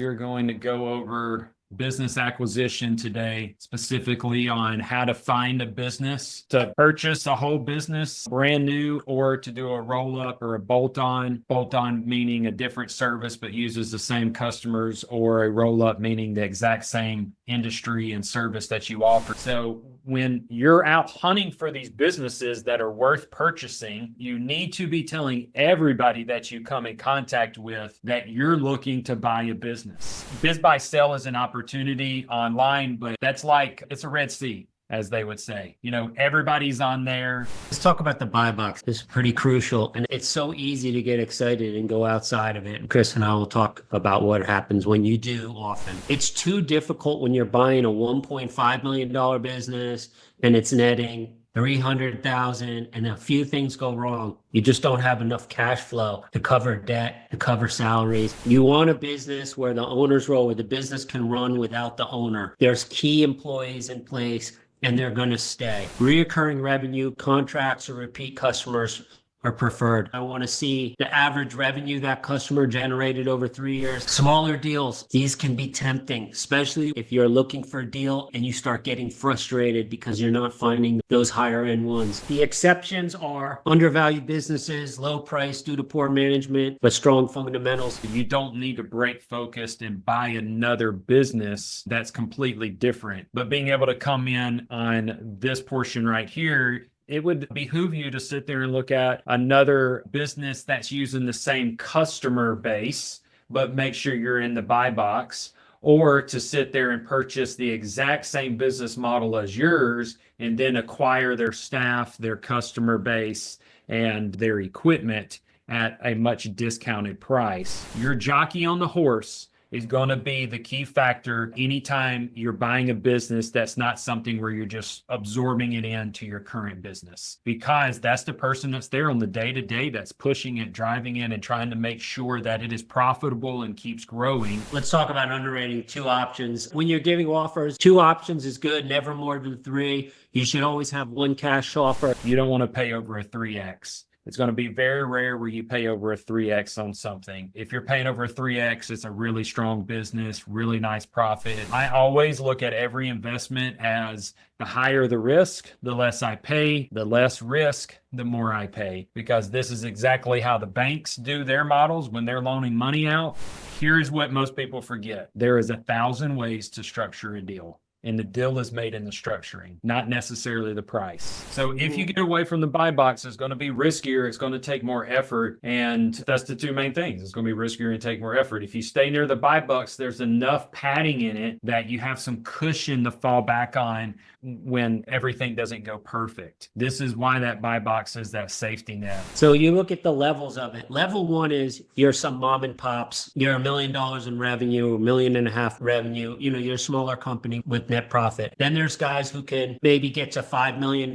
We're going to go over business acquisition today, specifically on how to find a business, to purchase a whole business brand new, or to do a roll up or a bolt on. Bolt on meaning a different service but uses the same customers, or a roll up meaning the exact same industry and service that you offer. So when you're out hunting for these businesses that are worth purchasing, you need to be telling everybody that you come in contact with that you're looking to buy a business. Biz buy sell is an opportunity online, but that's like, it's a Red Sea, as they would say. You know, everybody's on there. Let's talk about the buy box. It's pretty crucial, and it's so easy to get excited and go outside of it. Chris and I will talk about what happens when you do often. It's too difficult when you're buying a $1.5 million business and it's netting 300,000 and a few things go wrong. You just don't have enough cash flow to cover debt, to cover salaries. You want a business where the owner's role, where the business can run without the owner. There's key employees in place and they're going to stay. Reoccurring revenue, contracts, or repeat customers are preferred. I want to see the average revenue that customer generated over 3 years. Smaller deals, these can be tempting, especially if you're looking for a deal and you start getting frustrated because you're not finding those higher end ones. The exceptions are undervalued businesses, low price due to poor management, but strong fundamentals. You don't need to break focused and buy another business that's completely different. But being able to come in on this portion right here, it would behoove you to sit there and look at another business that's using the same customer base, but make sure you're in the buy box, or to sit there and purchase the exact same business model as yours and then acquire their staff, their customer base, and their equipment at a much discounted price. Your jockey on the horse is going to be the key factor anytime you're buying a business that's not something where you're just absorbing it into your current business, because that's the person that's there on the day-to-day that's pushing it, driving it, and trying to make sure that it is profitable and keeps growing. Let's talk about underwriting. 2 options. When you're giving offers, 2 options is good, never more than 3. You should always have 1 cash offer. You don't want to pay over a 3X. It's going to be very rare where you pay over a 3X on something. If you're paying over a 3X, it's a really strong business, really nice profit. I always look at every investment as the higher the risk, the less I pay, the less risk, the more I pay, because this is exactly how the banks do their models when they're loaning money out. Here's what most people forget. There is 1,000 ways to structure a deal. And the deal is made in the structuring, not necessarily the price. So if you get away from the buy box, it's going to be riskier. It's going to take more effort. And that's the 2 main things. It's going to be riskier and take more effort. If you stay near the buy box, there's enough padding in it that you have some cushion to fall back on when everything doesn't go perfect. This is why that buy box is that safety net. So you look at the levels of it. Level 1 is you're some mom and pops. You're $1 million in revenue, $1.5 million revenue. You know, you're a smaller company with net profit. Then there's guys who can maybe get to $5 million.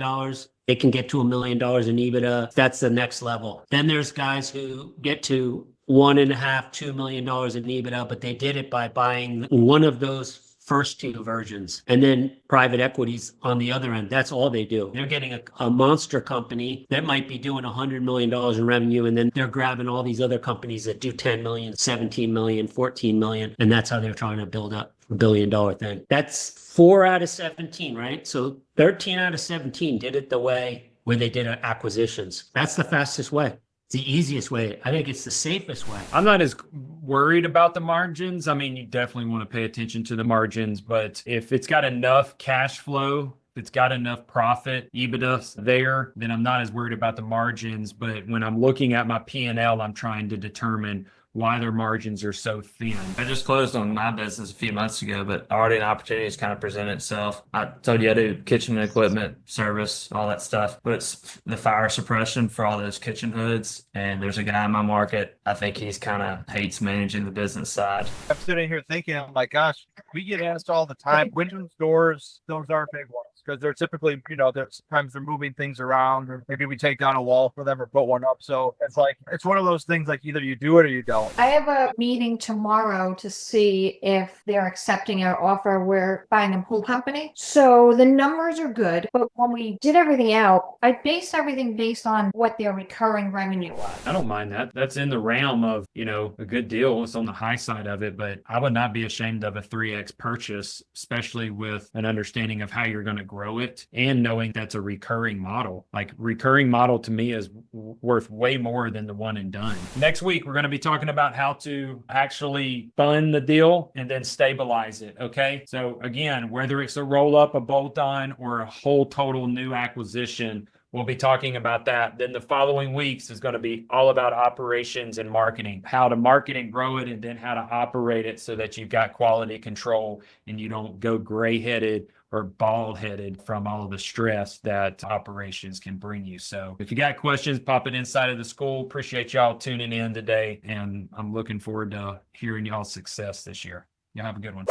They can get to $1 million in EBITDA. That's the next level. Then there's guys who get to $1.5, $2 million in EBITDA, but they did it by buying one of those first 2 versions. And then private equities on the other end, that's all they do. They're getting a monster company that might be doing $100 million in revenue, and then they're grabbing all these other companies that do 10 million, 17 million, 14 million, and that's how they're trying to build up a $1 billion thing. That's 4 out of 17, right? So 13 out of 17 did it the way where they did acquisitions. That's the fastest way. It's the easiest way. I think it's the safest way. I'm not as worried about the margins. I mean, you definitely want to pay attention to the margins, but if it's got enough cash flow, if it's got enough profit, EBITDA there, then I'm not as worried about the margins. But when I'm looking at my P&L, I'm trying to determine why their margins are so thin. I just closed on my business a few months ago, but already an opportunity has kind of presented itself. I told you I do kitchen equipment, service, all that stuff, but it's the fire suppression for all those kitchen hoods. And there's a guy in my market, I think he's kind of hates managing the business side. I'm sitting here thinking, I'm like, gosh, we get asked all the time, windows, doors, those are big ones. because they're typically, sometimes they're moving things around, or maybe we take down a wall for them or put one up. So it's one of those things like either you do it or you don't. I have a meeting tomorrow to see if they're accepting our offer. We're buying a pool company. So the numbers are good, but when we did everything out, I based everything based on what their recurring revenue was. I don't mind that. That's in the realm of, a good deal. It's on the high side of it, but I would not be ashamed of a 3X purchase, especially with an understanding of how you're going to grow it and knowing that's a recurring model. Like recurring model to me is worth way more than the one and done. Next week, we're going to be talking about how to actually fund the deal and then stabilize it. Okay. So again, whether it's a roll up, a bolt on, or a whole total new acquisition, we'll be talking about that. Then the following weeks is going to be all about operations and marketing, how to market and grow it, and then how to operate it so that you've got quality control and you don't go gray headed or bald headed from all of the stress that operations can bring you. So if you got questions, pop it inside of the school. Appreciate y'all tuning in today. And I'm looking forward to hearing y'all's success this year. Y'all have a good one.